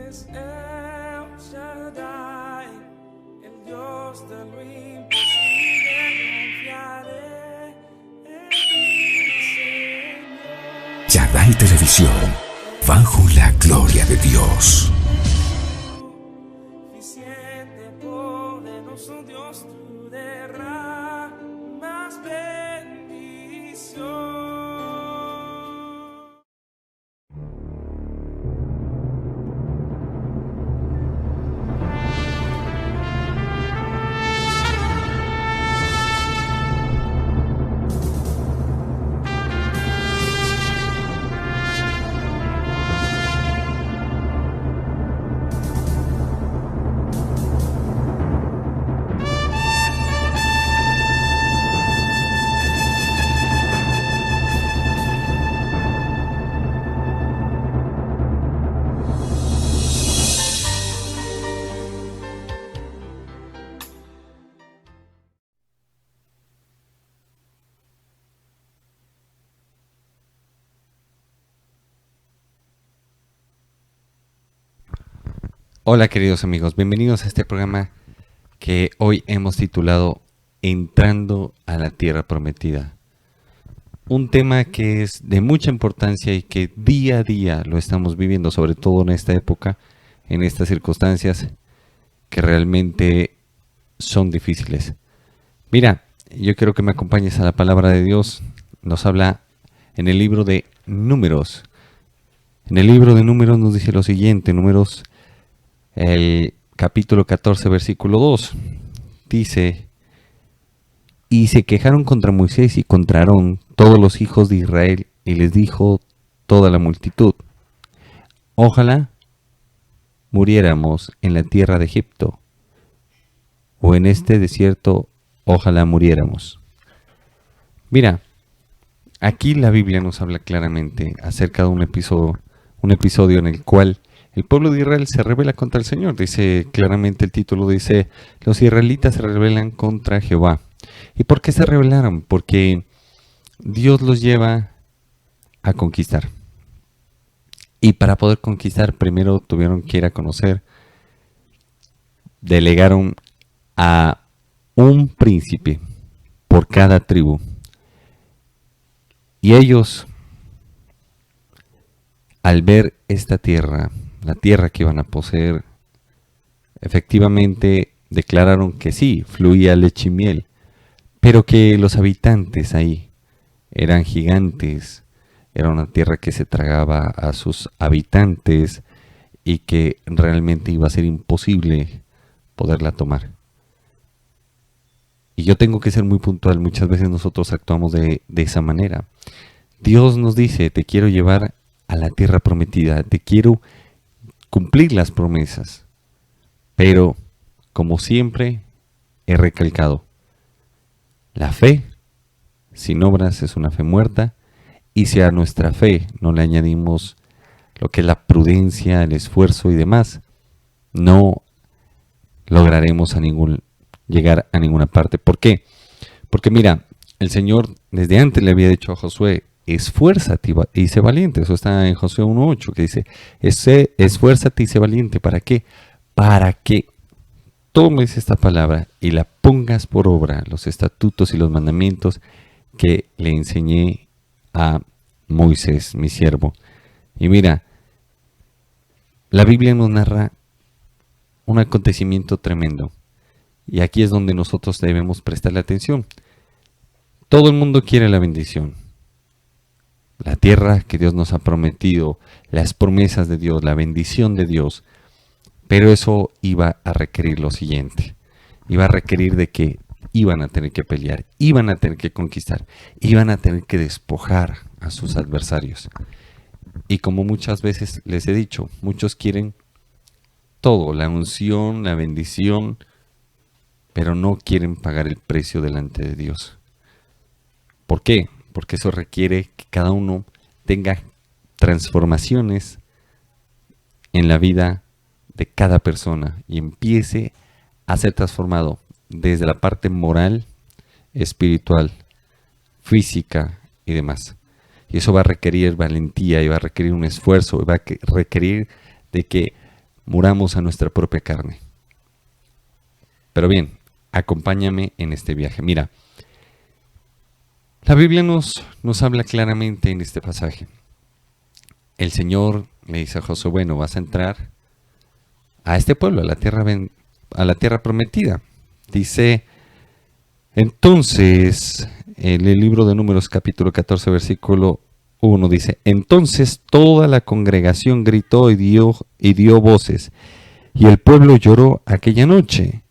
es El Shaddai, el Dios de lo imposible. Confiaré en ti, Señor. Shaddai Televisión, bajo la gloria de Dios. Suficiente, poderoso Dios, tú derramas bendición. Hola queridos amigos, bienvenidos a este programa que hoy hemos titulado Entrando a la Tierra Prometida. Un tema que es de mucha importancia y que día a día lo estamos viviendo, sobre todo en esta época, en estas circunstancias que realmente son difíciles. Mira, yo quiero que me acompañes a la palabra de Dios. Nos habla en el libro de Números. En el libro de Números nos dice lo siguiente, Números el capítulo 14, versículo 2, dice: y se quejaron contra Moisés y contra Aarón todos los hijos de Israel, y les dijo toda la multitud: ojalá muriéramos en la tierra de Egipto, o en este desierto, ojalá muriéramos. Mira, aquí la Biblia nos habla claramente acerca de un episodio en el cual el pueblo de Israel se rebela contra el Señor. Dice claramente, el título dice: los israelitas se rebelan contra Jehová. ¿Y por qué se rebelaron? Porque Dios los lleva a conquistar. Y para poder conquistar, primero tuvieron que ir a conocer. Delegaron a un príncipe por cada tribu. Y ellos, al ver esta tierra, la tierra que iban a poseer, efectivamente declararon que sí, fluía leche y miel, pero que los habitantes ahí eran gigantes, era una tierra que se tragaba a sus habitantes y que realmente iba a ser imposible poderla tomar. Y yo tengo que ser muy puntual, muchas veces nosotros actuamos de esa manera. Dios nos dice: te quiero llevar a la tierra prometida, te quiero cumplir las promesas, pero como siempre he recalcado, la fe sin obras es una fe muerta, y si a nuestra fe no le añadimos lo que es la prudencia, el esfuerzo y demás, no lograremos llegar a ninguna parte. ¿Por qué? Porque mira, el Señor desde antes le había dicho a Josué: esfuérzate y sé valiente. Eso está en Josué 1:8, que dice: esfuérzate y sé valiente. ¿Para qué? Para que tomes esta palabra y la pongas por obra, los estatutos y los mandamientos que le enseñé a Moisés, mi siervo. Y mira, la Biblia nos narra un acontecimiento tremendo. Y aquí es donde nosotros debemos prestarle atención. Todo el mundo quiere la bendición. La tierra que Dios nos ha prometido, las promesas de Dios, la bendición de Dios. Pero eso iba a requerir lo siguiente. Iba a requerir de que iban a tener que pelear, iban a tener que conquistar, iban a tener que despojar a sus adversarios. Y como muchas veces les he dicho, muchos quieren todo, la unción, la bendición, pero no quieren pagar el precio delante de Dios. ¿Por qué? Porque eso requiere que cada uno tenga transformaciones en la vida de cada persona y empiece a ser transformado desde la parte moral, espiritual, física y demás. Y eso va a requerir valentía y va a requerir un esfuerzo y va a requerir de que muramos a nuestra propia carne. Pero bien, acompáñame en este viaje. Mira, la Biblia nos habla claramente en este pasaje. El Señor le dice a Josué, bueno, vas a entrar a este pueblo, a la tierra prometida. Dice, entonces, en el libro de Números capítulo 14, versículo 1, dice, entonces toda la congregación gritó y dio voces, y el pueblo lloró aquella noche,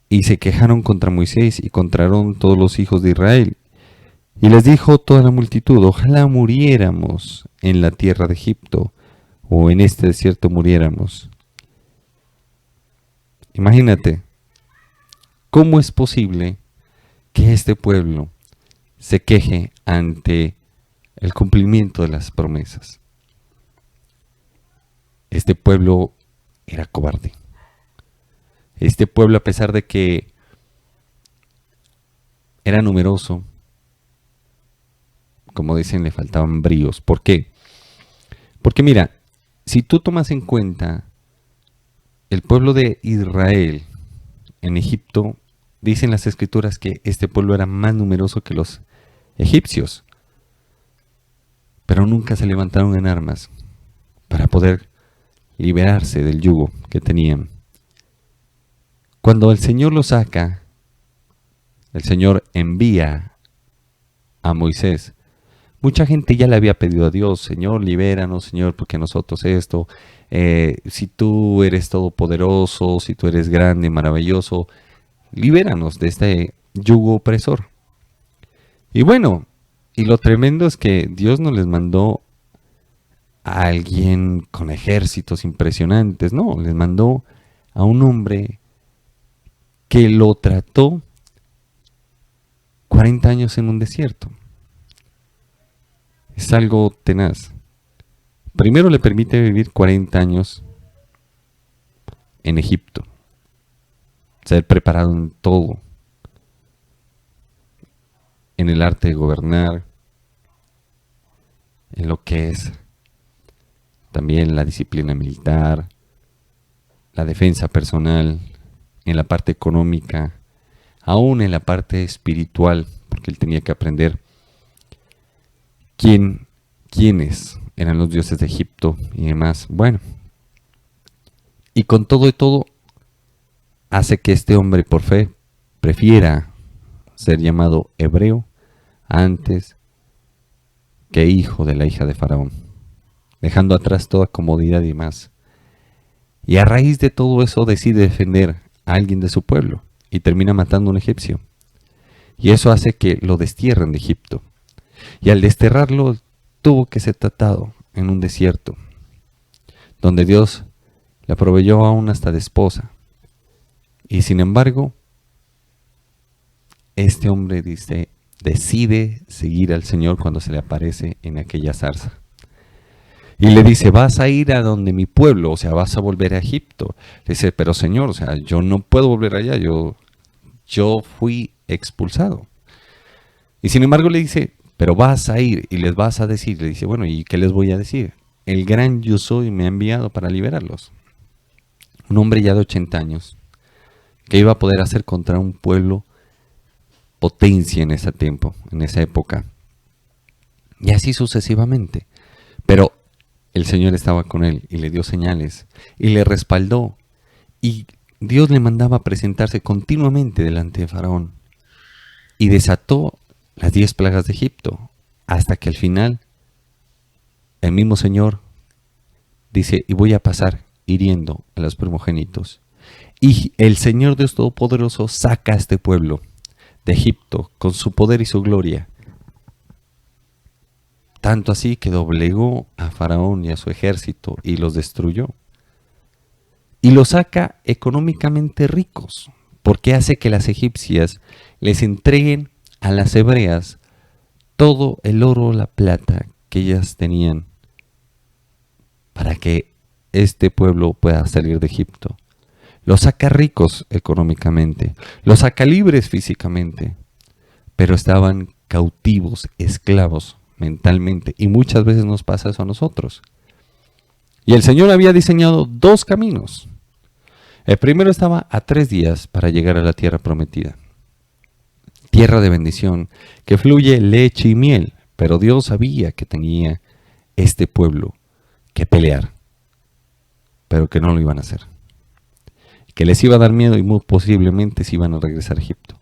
y se quejaron contra Moisés y contra Aarón todos los hijos de Israel. Y les dijo toda la multitud, ojalá muriéramos en la tierra de Egipto, o en este desierto muriéramos. Imagínate, ¿cómo es posible que este pueblo se queje ante el cumplimiento de las promesas? Este pueblo era cobarde. Este pueblo, a pesar de que era numeroso, como dicen, le faltaban bríos. ¿Por qué? Porque mira, si tú tomas en cuenta el pueblo de Israel en Egipto, dicen las escrituras que este pueblo era más numeroso que los egipcios, pero nunca se levantaron en armas para poder liberarse del yugo que tenían. Cuando el Señor los saca, el Señor envía a Moisés. Mucha gente ya le había pedido a Dios, Señor, libéranos, Señor, porque nosotros esto, si tú eres todopoderoso, si tú eres grande, maravilloso, libéranos de este yugo opresor. Y bueno, y lo tremendo es que Dios no les mandó a alguien con ejércitos impresionantes, no, les mandó a un hombre que lo trató 40 años en un desierto. Es algo tenaz. Primero le permite vivir 40 años en Egipto, ser preparado en todo, en el arte de gobernar, en lo que es también la disciplina militar, la defensa personal, en la parte económica, aún en la parte espiritual, porque él tenía que aprender quiénes eran los dioses de Egipto y demás. Bueno, y con todo y todo, hace que este hombre por fe prefiera ser llamado hebreo antes que hijo de la hija de Faraón, dejando atrás toda comodidad y más. Y a raíz de todo eso decide defender a alguien de su pueblo y termina matando a un egipcio. Y eso hace que lo destierren de Egipto. Y al desterrarlo tuvo que ser tratado en un desierto, donde Dios le proveyó aún hasta de esposa. Y sin embargo, este hombre decide seguir al Señor cuando se le aparece en aquella zarza. Y le dice, vas a ir a donde mi pueblo, o sea, vas a volver a Egipto. Le dice, pero Señor, o sea, yo no puedo volver allá, yo fui expulsado. Y sin embargo le dice, pero vas a ir y les vas a decir. Le dice, bueno, ¿y qué les voy a decir? El gran yo soy me ha enviado para liberarlos. Un hombre ya de 80 años, que iba a poder hacer contra un pueblo potencia en ese tiempo, en esa época. Y así sucesivamente. Pero el Señor estaba con él y le dio señales y le respaldó. Y Dios le mandaba presentarse continuamente delante de Faraón. Y desató las 10 plagas de Egipto, hasta que al final el mismo Señor dice, y voy a pasar hiriendo a los primogénitos. Y el Señor Dios Todopoderoso saca a este pueblo de Egipto con su poder y su gloria. Tanto así que doblegó a Faraón y a su ejército y los destruyó. Y los saca económicamente ricos, porque hace que las egipcias les entreguen a las hebreas todo el oro, la plata que ellas tenían para que este pueblo pueda salir de Egipto. Los saca ricos económicamente, los saca libres físicamente, pero estaban cautivos, esclavos mentalmente. Y muchas veces nos pasa eso a nosotros. Y el Señor había diseñado 2 caminos. El primero estaba a 3 días para llegar a la tierra prometida. Tierra de bendición, que fluye leche y miel. Pero Dios sabía que tenía este pueblo que pelear, pero que no lo iban a hacer. Que les iba a dar miedo y muy posiblemente se iban a regresar a Egipto.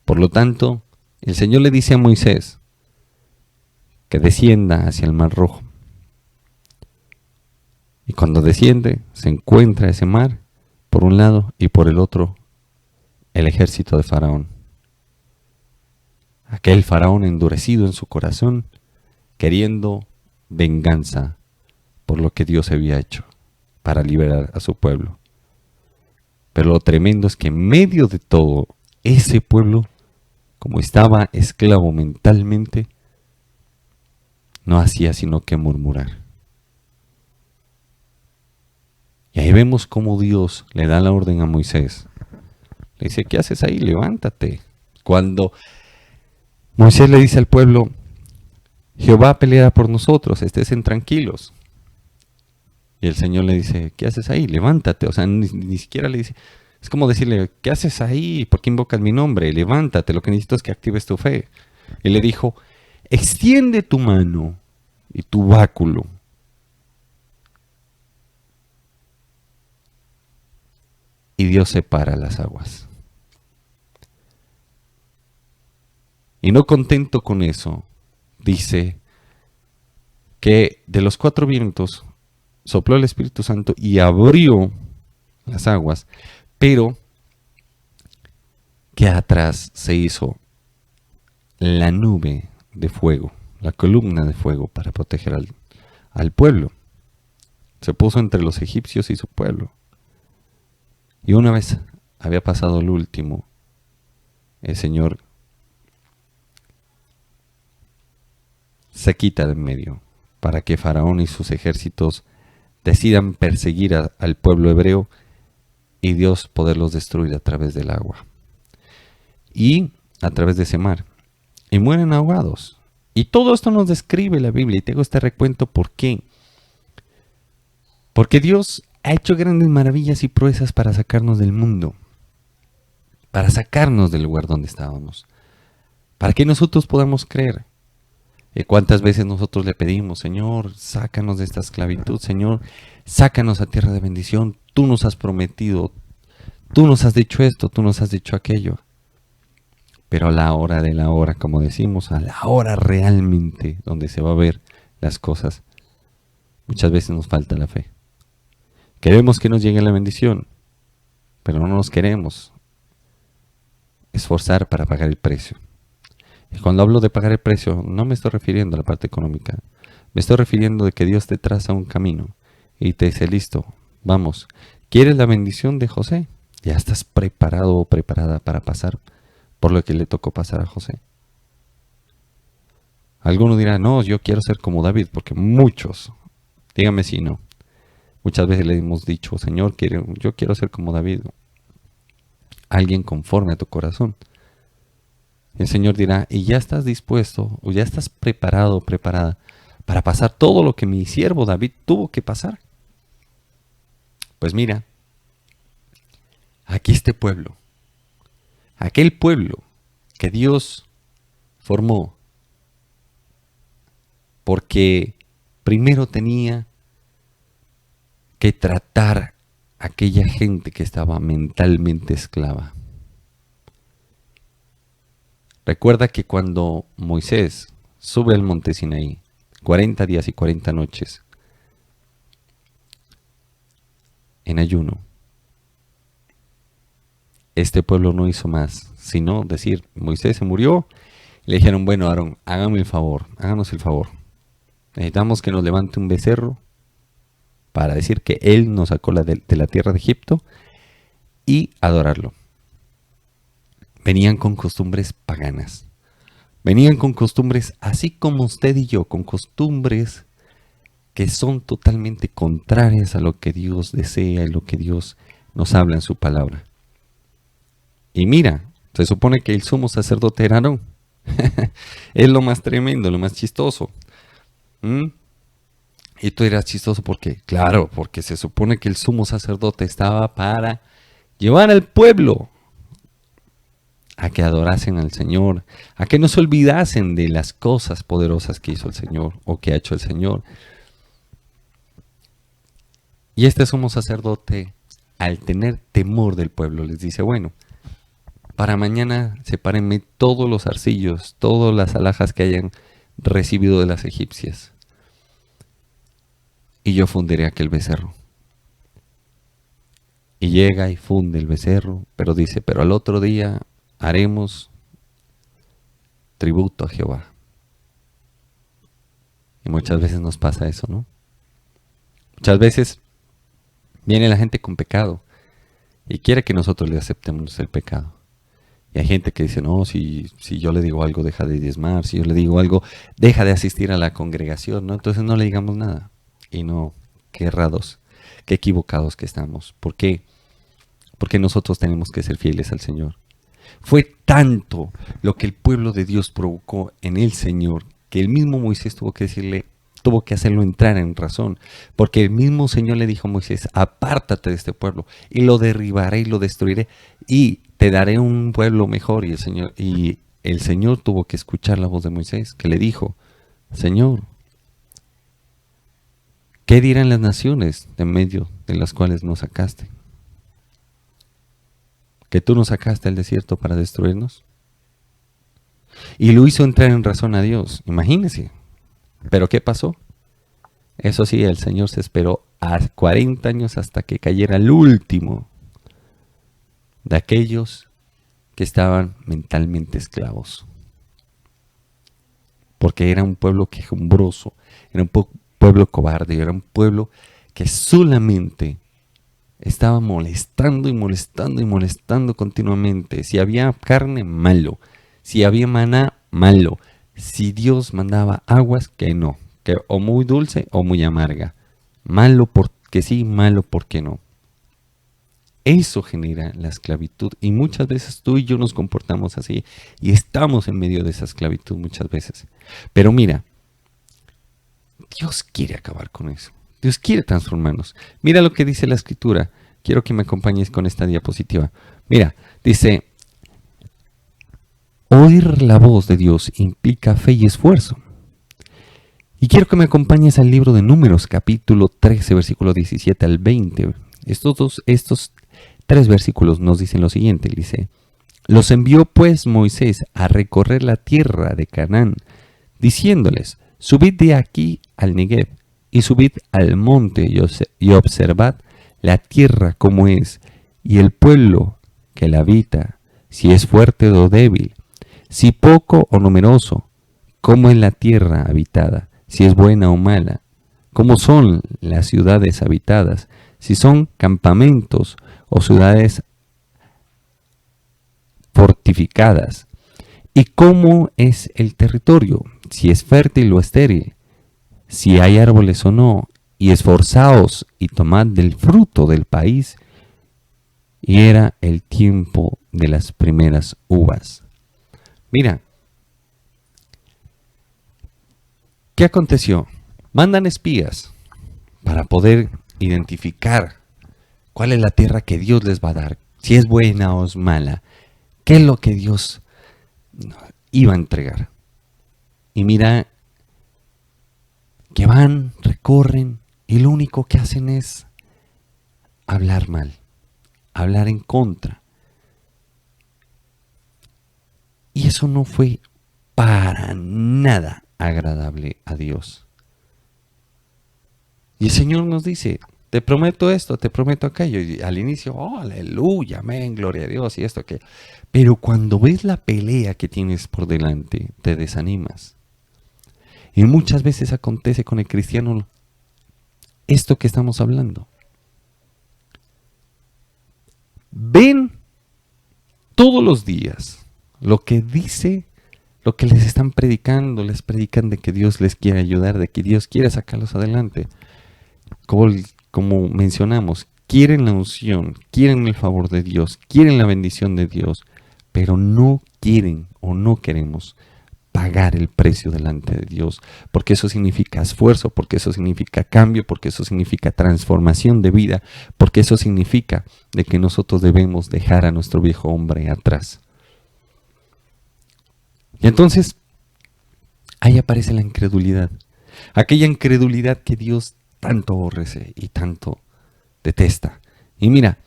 Por lo tanto, el Señor le dice a Moisés que descienda hacia el Mar Rojo. Y cuando desciende, se encuentra ese mar por un lado y por el otro el ejército de Faraón. Aquel Faraón endurecido en su corazón, queriendo venganza por lo que Dios había hecho para liberar a su pueblo. Pero lo tremendo es que en medio de todo, ese pueblo, como estaba esclavo mentalmente, no hacía sino que murmurar. Y ahí vemos cómo Dios le da la orden a Moisés. Le dice, ¿qué haces ahí? Levántate. Cuando Moisés le dice al pueblo, Jehová peleará por nosotros, estén tranquilos. Y el Señor le dice, ¿qué haces ahí? Levántate. O sea, ni siquiera le dice, es como decirle, ¿qué haces ahí? ¿Por qué invocas mi nombre? Levántate, lo que necesito es que actives tu fe. Y le dijo, extiende tu mano y tu báculo. Y Dios separa las aguas. Y no contento con eso, dice que de los 4 vientos sopló el Espíritu Santo y abrió las aguas, pero que atrás se hizo la nube de fuego, la columna de fuego para proteger al pueblo. Se puso entre los egipcios y su pueblo. Y una vez había pasado el último, el Señor se quita de en medio para que Faraón y sus ejércitos decidan perseguir al pueblo hebreo y Dios poderlos destruir a través del agua y a través de ese mar. Y mueren ahogados. Y todo esto nos describe la Biblia. Y tengo este recuento. ¿Por qué? Porque Dios ha hecho grandes maravillas y proezas para sacarnos del mundo, para sacarnos del lugar donde estábamos, para que nosotros podamos creer. ¿Cuántas veces nosotros le pedimos, Señor, sácanos de esta esclavitud, Señor, sácanos a tierra de bendición, tú nos has prometido, tú nos has dicho esto, tú nos has dicho aquello? Pero a la hora de la hora, como decimos, a la hora realmente donde se va a ver las cosas, muchas veces nos falta la fe. Queremos que nos llegue la bendición, pero no nos queremos esforzar para pagar el precio. Y cuando hablo de pagar el precio, no me estoy refiriendo a la parte económica. Me estoy refiriendo de que Dios te traza un camino y te dice, listo, vamos. ¿Quieres la bendición de José? Ya estás preparado o preparada para pasar por lo que le tocó pasar a José. Alguno dirá, no, yo quiero ser como David, porque muchos, dígame si no. Muchas veces le hemos dicho, Señor, yo quiero ser como David. Alguien conforme a tu corazón. El Señor dirá, ¿y ya estás dispuesto o ya estás preparado o preparada para pasar todo lo que mi siervo David tuvo que pasar? Pues mira, aquí este pueblo, aquel pueblo que Dios formó, porque primero tenía que tratar a aquella gente que estaba mentalmente esclava. Recuerda que cuando Moisés sube al monte Sinaí, 40 días y 40 noches, en ayuno, este pueblo no hizo más, sino decir, Moisés se murió, le dijeron, bueno, Aarón, hágame el favor, háganos el favor. Necesitamos que nos levante un becerro para decir que Él nos sacó de la tierra de Egipto y adorarlo. Venían con costumbres paganas. Venían con costumbres así como usted y yo, con costumbres que son totalmente contrarias a lo que Dios desea y lo que Dios nos habla en su palabra. Y mira, se supone que el sumo sacerdote era Aarón. Es lo más tremendo, lo más chistoso. Y tú dirás chistoso, ¿por qué? Claro, porque se supone que el sumo sacerdote estaba para llevar al pueblo a que adorasen al Señor, a que no se olvidasen de las cosas poderosas que hizo el Señor o que ha hecho el Señor. Y este sumo sacerdote, al tener temor del pueblo, les dice, bueno, para mañana sepárenme todos los arcillos, todas las alhajas que hayan recibido de las egipcias, y yo fundiré aquel becerro. Y llega y funde el becerro, pero dice, pero al otro día haremos tributo a Jehová. Y muchas veces nos pasa eso, ¿no? Muchas veces viene la gente con pecado y quiere que nosotros le aceptemos el pecado. Y hay gente que dice, no, si yo le digo algo, deja de diezmar, si yo le digo algo, deja de asistir a la congregación, ¿no? Entonces no le digamos nada. Y no, qué errados, qué equivocados que estamos. ¿Por qué? Porque nosotros tenemos que ser fieles al Señor. Fue tanto lo que el pueblo de Dios provocó en el Señor, que el mismo Moisés tuvo que hacerlo entrar en razón, porque el mismo Señor le dijo a Moisés, apártate de este pueblo, y lo derribaré y lo destruiré, y te daré un pueblo mejor. Y el Señor tuvo que escuchar la voz de Moisés, que le dijo, Señor, ¿qué dirán las naciones de medio de las cuales nos sacaste? ¿Que tú nos sacaste al desierto para destruirnos? Y lo hizo entrar en razón a Dios, imagínense. ¿Pero qué pasó? Eso sí, el Señor se esperó a 40 años hasta que cayera el último de aquellos que estaban mentalmente esclavos. Porque era un pueblo quejumbroso, era un pueblo cobarde, era un pueblo que solamente estaba molestando y molestando y molestando continuamente. Si había carne, malo. Si había maná, malo. Si Dios mandaba aguas, que no. Que o muy dulce o muy amarga. Malo porque sí, malo porque no. Eso genera la esclavitud. Y muchas veces tú y yo nos comportamos así. Y estamos en medio de esa esclavitud muchas veces. Pero mira, Dios quiere acabar con eso. Dios quiere transformarnos. Mira lo que dice la Escritura. Quiero que me acompañes con esta diapositiva. Mira, dice, oír la voz de Dios implica fe y esfuerzo. Y quiero que me acompañes al libro de Números, capítulo 13, versículo 17 al 20. Estos 3 versículos nos dicen lo siguiente. Dice, los envió pues Moisés a recorrer la tierra de Canaán, diciéndoles, subid de aquí al Negev, y subid al monte y observad la tierra como es, y el pueblo que la habita, si es fuerte o débil, si poco o numeroso, cómo es la tierra habitada, si es buena o mala, cómo son las ciudades habitadas, si son campamentos o ciudades fortificadas, y cómo es el territorio, si es fértil o estéril, si hay árboles o no, y esforzaos y tomad del fruto del país. Y era el tiempo de las primeras uvas. Mira, ¿qué aconteció? Mandan espías para poder identificar cuál es la tierra que Dios les va a dar, si es buena o es mala, qué es lo que Dios iba a entregar. Y mira que van, recorren, y lo único que hacen es hablar mal, hablar en contra. Y eso no fue para nada agradable a Dios. Y el Señor nos dice, te prometo esto, te prometo aquello. Y al inicio, oh, aleluya, amén, gloria a Dios y esto que. Pero cuando ves la pelea que tienes por delante, te desanimas. Y muchas veces acontece con el cristiano esto que estamos hablando. Ven todos los días lo que dice, lo que les están predicando, les predican de que Dios les quiere ayudar, de que Dios quiere sacarlos adelante. Como mencionamos, quieren la unción, quieren el favor de Dios, quieren la bendición de Dios, pero no quieren o no queremos pagar el precio delante de Dios, porque eso significa esfuerzo, porque eso significa cambio, porque eso significa transformación de vida, porque eso significa de que nosotros debemos dejar a nuestro viejo hombre atrás. Y entonces, ahí aparece la incredulidad, aquella incredulidad que Dios tanto aborrece y tanto detesta. Y mira,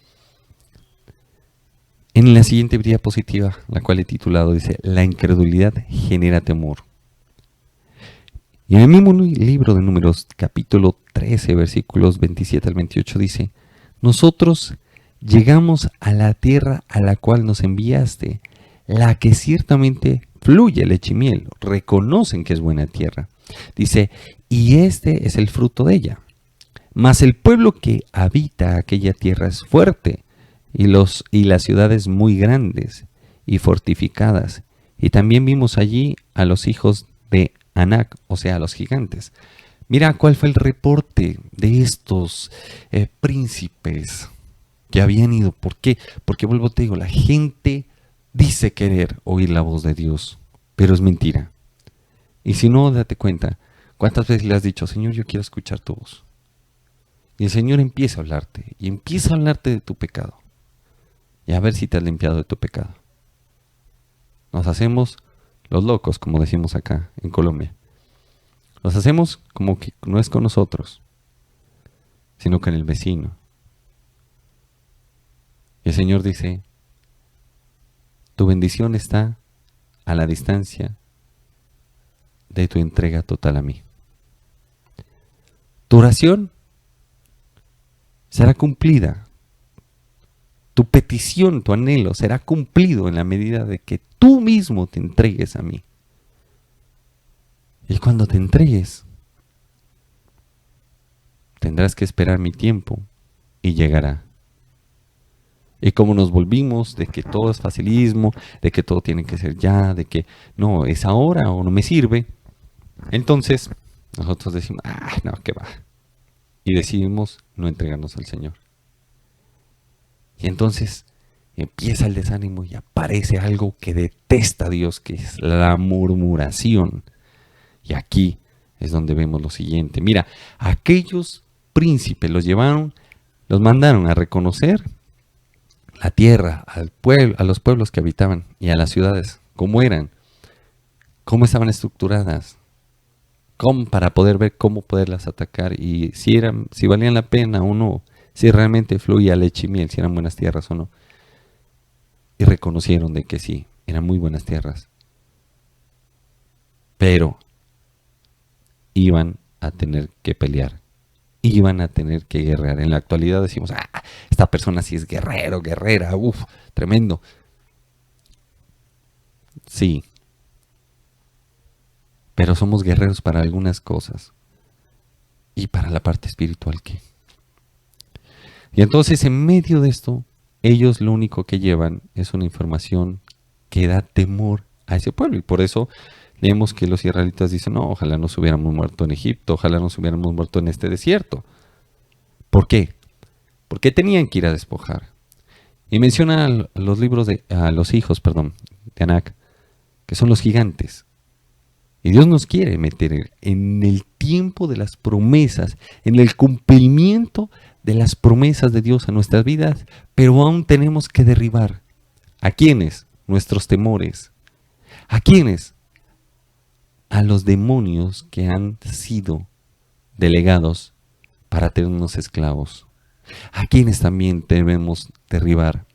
en la siguiente diapositiva, la cual he titulado, dice, la incredulidad genera temor. Y en el mismo libro de Números, capítulo 13, versículos 27 al 28, dice, nosotros llegamos a la tierra a la cual nos enviaste, la que ciertamente fluye leche y miel. Reconocen que es buena tierra. Dice, y este es el fruto de ella. Mas el pueblo que habita aquella tierra es fuerte, y las ciudades muy grandes y fortificadas. Y también vimos allí a los hijos de Anac, o sea, a los gigantes. Mira cuál fue el reporte de estos príncipes que habían ido. ¿Por qué? Porque vuelvo te digo, la gente dice querer oír la voz de Dios, pero es mentira. Y si no, date cuenta, ¿cuántas veces le has dicho, Señor, yo quiero escuchar tu voz? Y el Señor empieza a hablarte, y empieza a hablarte de tu pecado. Y a ver si te has limpiado de tu pecado. Nos hacemos los locos, como decimos acá en Colombia. Nos hacemos como que no es con nosotros, sino con el vecino. Y el Señor dice, tu bendición está a la distancia de tu entrega total a mí. Tu oración será cumplida. Tu petición, tu anhelo será cumplido en la medida de que tú mismo te entregues a mí. Y cuando te entregues, tendrás que esperar mi tiempo y llegará. Y como nos volvimos de que todo es facilismo, de que todo tiene que ser ya, de que no, es ahora o no me sirve, entonces nosotros decimos, no, qué va. Y decidimos no entregarnos al Señor. Y entonces empieza el desánimo y aparece algo que detesta a Dios, que es la murmuración. Y aquí es donde vemos lo siguiente. Mira, aquellos príncipes los mandaron a reconocer la tierra, al pueblo, a los pueblos que habitaban y a las ciudades, cómo eran, cómo estaban estructuradas, para poder ver cómo poderlas atacar y si valían la pena o no. Si realmente fluía leche y miel, si eran buenas tierras o no. Y reconocieron de que sí, eran muy buenas tierras. Pero iban a tener que pelear. Iban a tener que guerrear. En la actualidad decimos, esta persona sí es guerrero, guerrera, tremendo. Sí. Pero somos guerreros para algunas cosas. Y para la parte espiritual, ¿qué? Y entonces en medio de esto, ellos lo único que llevan es una información que da temor a ese pueblo. Y por eso leemos que los israelitas dicen, no, ojalá nos hubiéramos muerto en Egipto, ojalá nos hubiéramos muerto en este desierto. ¿Por qué? Porque tenían que ir a despojar. Y menciona a los hijos de Anac, que son los gigantes. Y Dios nos quiere meter en el tiempo de las promesas, en el cumplimiento de las promesas de Dios a nuestras vidas, pero aún tenemos que derribar. ¿A quiénes? Nuestros temores. ¿A quiénes? A los demonios que han sido delegados para tenernos esclavos. ¿A quienes también debemos derribar?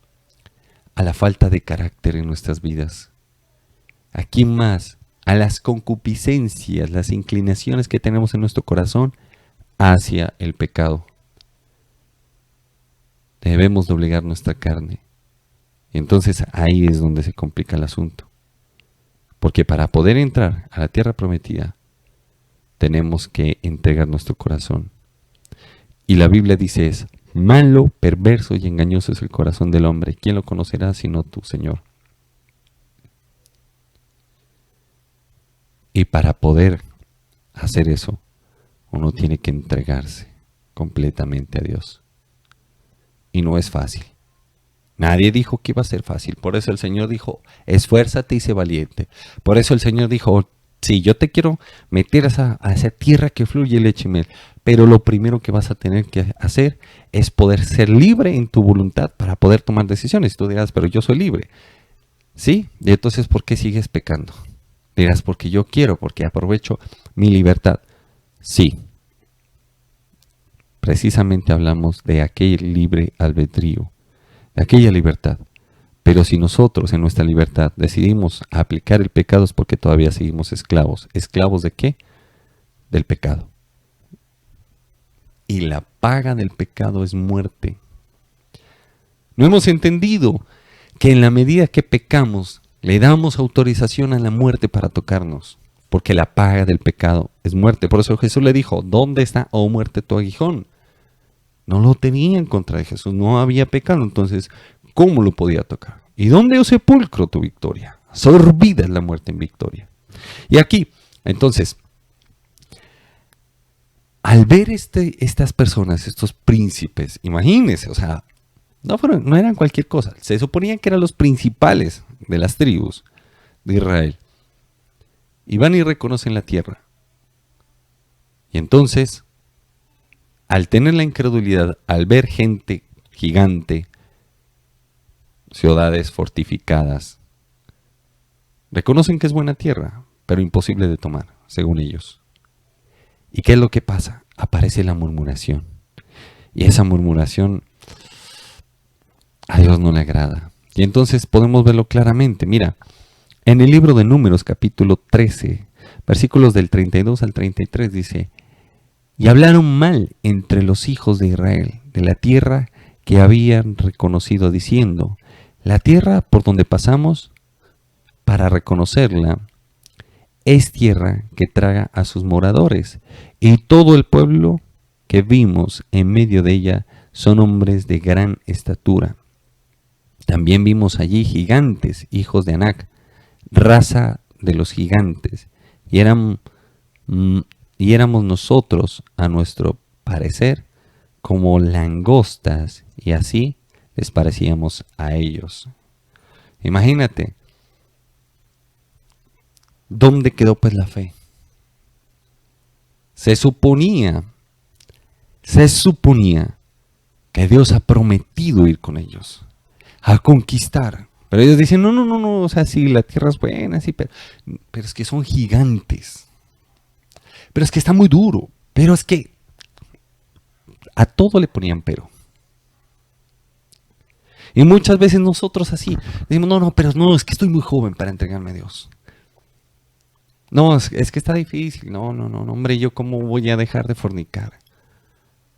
A la falta de carácter en nuestras vidas. ¿A quién más? A las concupiscencias, las inclinaciones que tenemos en nuestro corazón hacia el pecado. Debemos doblegar nuestra carne. Y entonces ahí es donde se complica el asunto. Porque para poder entrar a la tierra prometida, tenemos que entregar nuestro corazón. Y la Biblia dice es, malo, perverso y engañoso es el corazón del hombre. ¿Quién lo conocerá sino tú, Señor? Y para poder hacer eso, uno tiene que entregarse completamente a Dios. Y no es fácil. Nadie dijo que iba a ser fácil. Por eso el Señor dijo, esfuérzate y sé valiente. Por eso el Señor dijo, sí, yo te quiero meter a esa tierra que fluye leche y miel. Pero lo primero que vas a tener que hacer es poder ser libre en tu voluntad para poder tomar decisiones. Y tú dirás, pero yo soy libre. ¿Sí? Y entonces, ¿por qué sigues pecando? Dirás, porque yo quiero, porque aprovecho mi libertad. Sí. Precisamente hablamos de aquel libre albedrío, de aquella libertad. Pero si nosotros en nuestra libertad decidimos aplicar el pecado es porque todavía seguimos esclavos. ¿Esclavos de qué? Del pecado. Y la paga del pecado es muerte. No hemos entendido que en la medida que pecamos, le damos autorización a la muerte para tocarnos. Porque la paga del pecado es muerte. Por eso Jesús le dijo, ¿dónde está, oh muerte, tu aguijón? No lo tenía en contra de Jesús, no había pecado. Entonces, ¿cómo lo podía tocar? ¿Y dónde, oh sepulcro, tu victoria? Sorbida es la muerte en victoria. Y aquí, entonces, al ver estas personas, estos príncipes, imagínense, o sea, no eran cualquier cosa. Se suponía que eran los principales de las tribus de Israel. Y van y reconocen la tierra. Y entonces, al tener la incredulidad, al ver gente gigante, ciudades fortificadas, reconocen que es buena tierra, pero imposible de tomar, según ellos. ¿Y qué es lo que pasa? Aparece la murmuración. Y esa murmuración a Dios no le agrada. Y entonces podemos verlo claramente. Mira, en el libro de Números, capítulo 13, versículos del 32 al 33, dice: y hablaron mal entre los hijos de Israel de la tierra que habían reconocido, diciendo: la tierra por donde pasamos para reconocerla es tierra que traga a sus moradores, y todo el pueblo que vimos en medio de ella son hombres de gran estatura. También vimos allí gigantes, hijos de Anac, raza de los gigantes, y éramos nosotros, a nuestro parecer, como langostas, y así les parecíamos a ellos. Imagínate, ¿dónde quedó pues la fe? Se suponía que Dios ha prometido ir con ellos, a conquistar. Pero ellos dicen, no, o sea, sí, la tierra es buena, sí, pero es que son gigantes. Pero es que está muy duro. Pero es que a todo le ponían pero. Y muchas veces nosotros así decimos, pero es que estoy muy joven para entregarme a Dios. No, es que está difícil. No, hombre, ¿yo cómo voy a dejar de fornicar?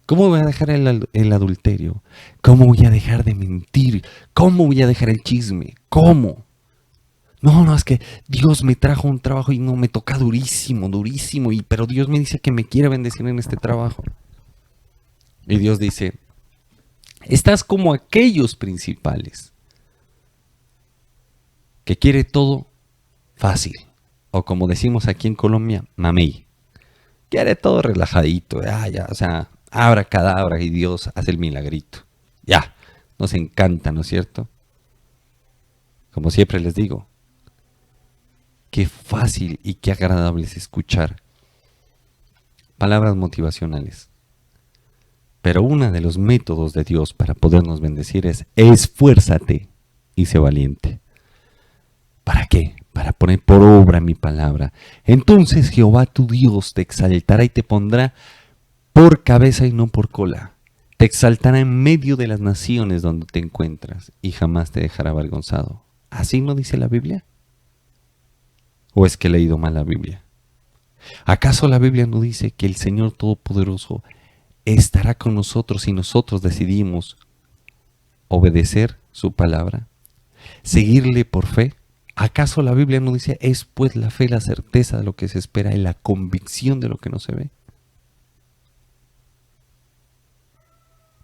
¿Cómo voy a dejar el adulterio? ¿Cómo voy a dejar de mentir? ¿Cómo voy a dejar el chisme? ¿Cómo? No, es que Dios me trajo un trabajo y no me toca durísimo, pero Dios me dice que me quiere bendecir en este trabajo. Y Dios dice, estás como aquellos principales que quiere todo fácil. O como decimos aquí en Colombia, mamey. Quiere todo relajadito, ya, o sea, abracadabra y Dios hace el milagrito. Ya, nos encanta, ¿no es cierto? Como siempre les digo, qué fácil y qué agradable es escuchar palabras motivacionales. Pero uno de los métodos de Dios para podernos bendecir es: esfuérzate y sé valiente. ¿Para qué? Para poner por obra mi palabra. Entonces Jehová tu Dios te exaltará y te pondrá por cabeza y no por cola. Te exaltará en medio de las naciones donde te encuentras y jamás te dejará avergonzado. ¿Así no dice la Biblia? ¿O es que he leído mal la Biblia? ¿Acaso la Biblia no dice que el Señor Todopoderoso estará con nosotros si nosotros decidimos obedecer su palabra? ¿Seguirle por fe? ¿Acaso la Biblia no dice, es pues la fe la certeza de lo que se espera y la convicción de lo que no se ve?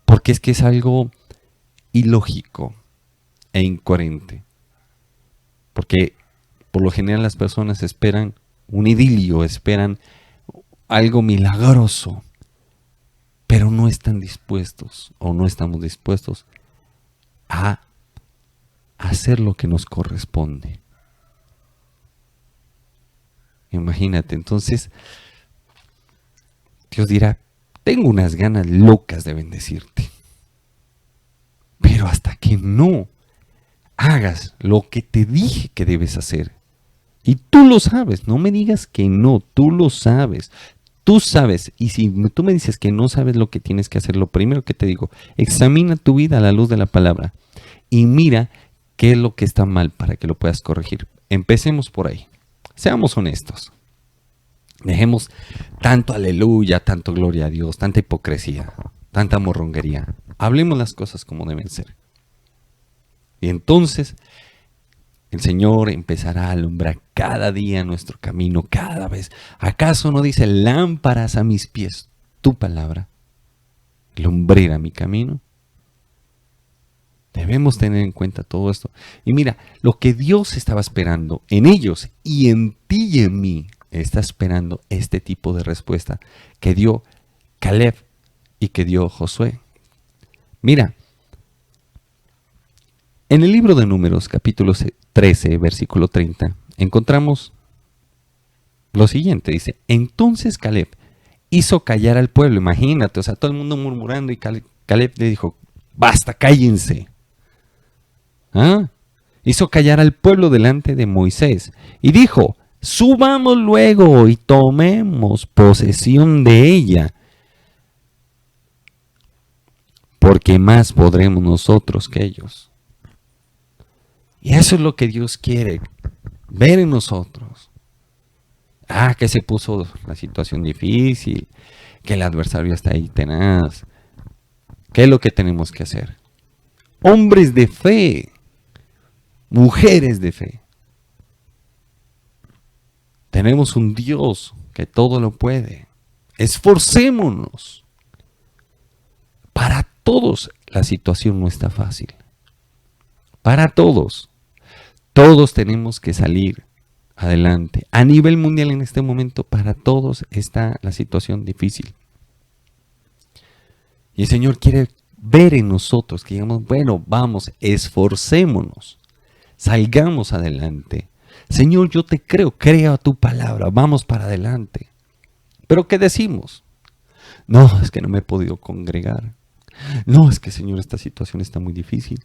Porque es que es algo ilógico e incoherente. Porque por lo general las personas esperan un idilio, esperan algo milagroso, pero no están dispuestos o no estamos dispuestos a hacer lo que nos corresponde. Imagínate, entonces Dios dirá, tengo unas ganas locas de bendecirte, pero hasta que no hagas lo que te dije que debes hacer, y tú lo sabes, no me digas que no, tú lo sabes, tú sabes, y si tú me dices que no sabes lo que tienes que hacer, lo primero que te digo, examina tu vida a la luz de la palabra y mira qué es lo que está mal para que lo puedas corregir. Empecemos por ahí, seamos honestos. Dejemos tanto aleluya, tanto gloria a Dios, tanta hipocresía, tanta morronguería. Hablemos las cosas como deben ser. Y entonces el Señor empezará a alumbrar cada día nuestro camino, cada vez. ¿Acaso no dice lámparas a mis pies tu palabra, lumbrera mi camino? Debemos tener en cuenta todo esto. Y mira, lo que Dios estaba esperando en ellos y en ti y en mí, está esperando este tipo de respuesta que dio Caleb y que dio Josué. Mira, en el libro de Números, capítulo 13, versículo 30, encontramos lo siguiente, dice, entonces Caleb hizo callar al pueblo, imagínate, o sea, todo el mundo murmurando y Caleb le dijo, basta, cállense. Hizo callar al pueblo delante de Moisés y dijo, subamos luego y tomemos posesión de ella, porque más podremos nosotros que ellos. Y eso es lo que Dios quiere ver en nosotros. Que se puso la situación difícil, que el adversario está ahí tenaz. ¿Qué es lo que tenemos que hacer? Hombres de fe, mujeres de fe. Tenemos un Dios que todo lo puede. Esforcémonos. Para todos la situación no está fácil. Para todos. Todos tenemos que salir adelante. A nivel mundial en este momento, para todos está la situación difícil. Y el Señor quiere ver en nosotros que digamos, bueno, vamos, esforcémonos. Salgamos adelante. Señor, yo te creo, creo a tu palabra, vamos para adelante. ¿Pero qué decimos? No, es que no me he podido congregar. No, es que Señor, esta situación está muy difícil.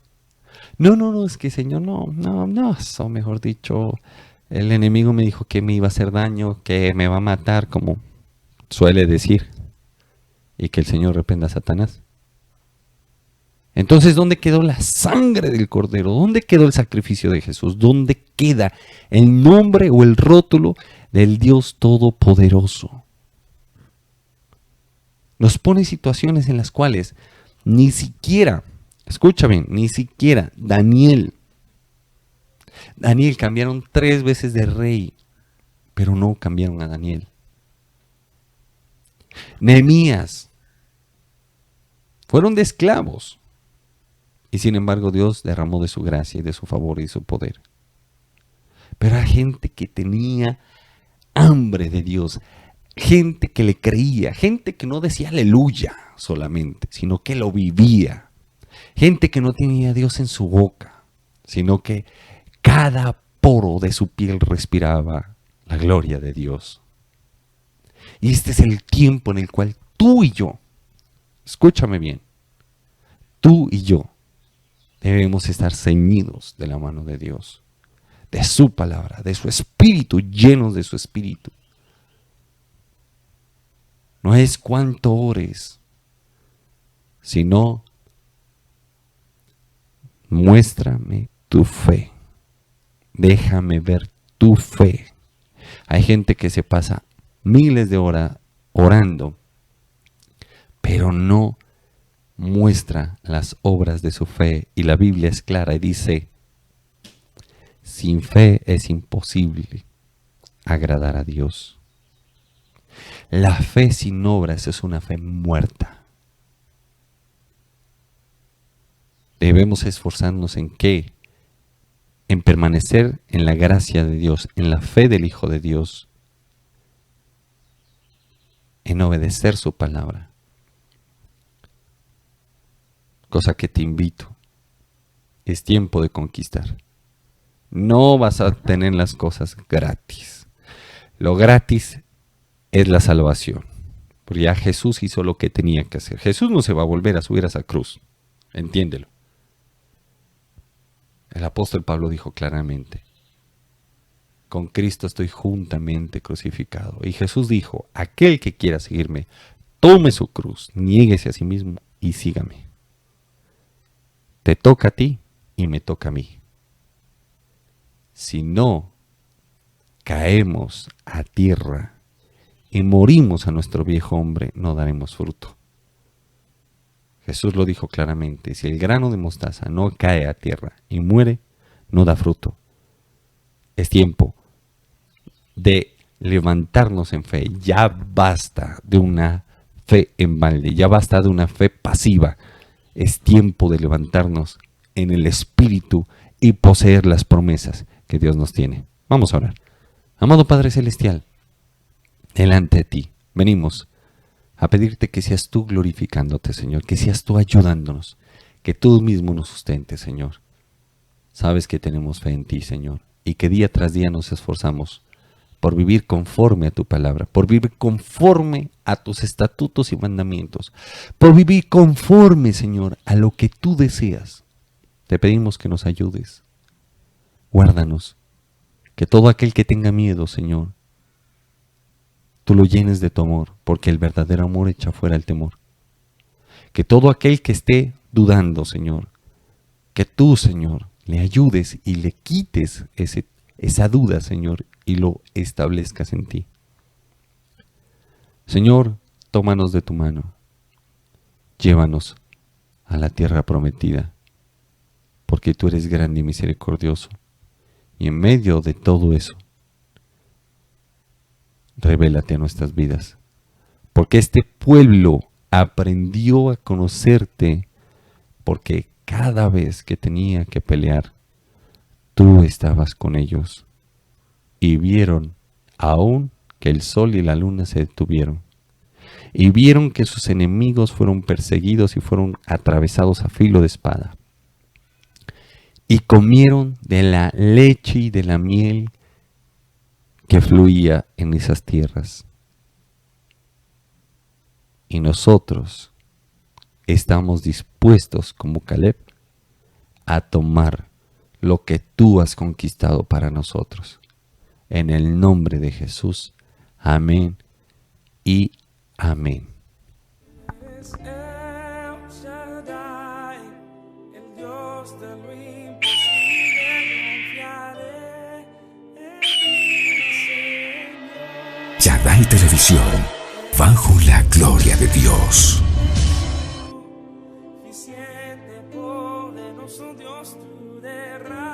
No, es que Señor, no, eso mejor dicho, el enemigo me dijo que me iba a hacer daño, que me va a matar, como suele decir, y que el Señor reprenda a Satanás. Entonces, ¿dónde quedó la sangre del Cordero? ¿Dónde quedó el sacrificio de Jesús? ¿Dónde queda el nombre o el rótulo del Dios Todopoderoso? Nos pone situaciones en las cuales ni siquiera, escúchame, ni siquiera Daniel cambiaron 3 veces de rey, pero no cambiaron a Daniel. Nehemías fueron de esclavos. Y sin embargo Dios derramó de su gracia y de su favor y de su poder. Pero hay gente que tenía hambre de Dios, gente que le creía, gente que no decía aleluya solamente, sino que lo vivía. Gente que no tenía a Dios en su boca, sino que cada poro de su piel respiraba la gloria de Dios. Y este es el tiempo en el cual tú y yo, escúchame bien, tú y yo, debemos estar ceñidos de la mano de Dios, de su palabra, de su espíritu, llenos de su espíritu. No es cuánto ores, sino muéstrame tu fe. Déjame ver tu fe. Hay gente que se pasa miles de horas orando, pero no muestra las obras de su fe. Y la Biblia es clara y dice, sin fe es imposible agradar a Dios. La fe sin obras es una fe muerta. Debemos esforzarnos en qué? En permanecer en la gracia de Dios, en la fe del Hijo de Dios, en obedecer su palabra. Cosa que te invito es tiempo de conquistar. No vas a tener las cosas gratis. Lo gratis es la salvación. Porque ya Jesús hizo lo que tenía que hacer. Jesús no se va a volver a subir a esa cruz. Entiéndelo. El apóstol Pablo dijo claramente: con Cristo estoy juntamente crucificado. Y Jesús dijo: aquel que quiera seguirme, tome su cruz, niéguese a sí mismo y sígame. Te toca a ti y me toca a mí. Si no caemos a tierra y morimos a nuestro viejo hombre, no daremos fruto. Jesús lo dijo claramente: si el grano de mostaza no cae a tierra y muere, no da fruto. Es tiempo de levantarnos en fe. Ya basta de una fe en balde, ya basta de una fe pasiva. Es tiempo de levantarnos en el Espíritu y poseer las promesas que Dios nos tiene. Vamos a orar. Amado Padre Celestial, delante de ti venimos a pedirte que seas tú glorificándote, Señor, que seas tú ayudándonos, que tú mismo nos sustentes, Señor. Sabes que tenemos fe en ti, Señor, y que día tras día nos esforzamos por vivir conforme a tu palabra, por vivir conforme a tus estatutos y mandamientos, por vivir conforme, Señor, a lo que tú deseas. Te pedimos que nos ayudes. Guárdanos, que todo aquel que tenga miedo, Señor, tú lo llenes de tu amor, porque el verdadero amor echa fuera el temor. Que todo aquel que esté dudando, Señor, que tú, Señor, le ayudes y le quites esa duda, Señor, y lo establezcas en ti. Señor, tómanos de tu mano, llévanos a la tierra prometida, porque tú eres grande y misericordioso, y en medio de todo eso, revélate a nuestras vidas, porque este pueblo aprendió a conocerte, porque cada vez que tenía que pelear, tú estabas con ellos, y vieron aún que el sol y la luna se detuvieron, y vieron que sus enemigos fueron perseguidos y fueron atravesados a filo de espada, y comieron de la leche y de la miel que fluía en esas tierras. Y nosotros estamos dispuestos, como Caleb, a tomar lo que tú has conquistado para nosotros. En el nombre de Jesús. Amén y amén. Es El Shaddai, el Dios de lo imposible. Confiaré en ti, Señor. Shaddai Televisión, bajo la gloria de Dios. Suficiente, poderoso Dios, tú derramas.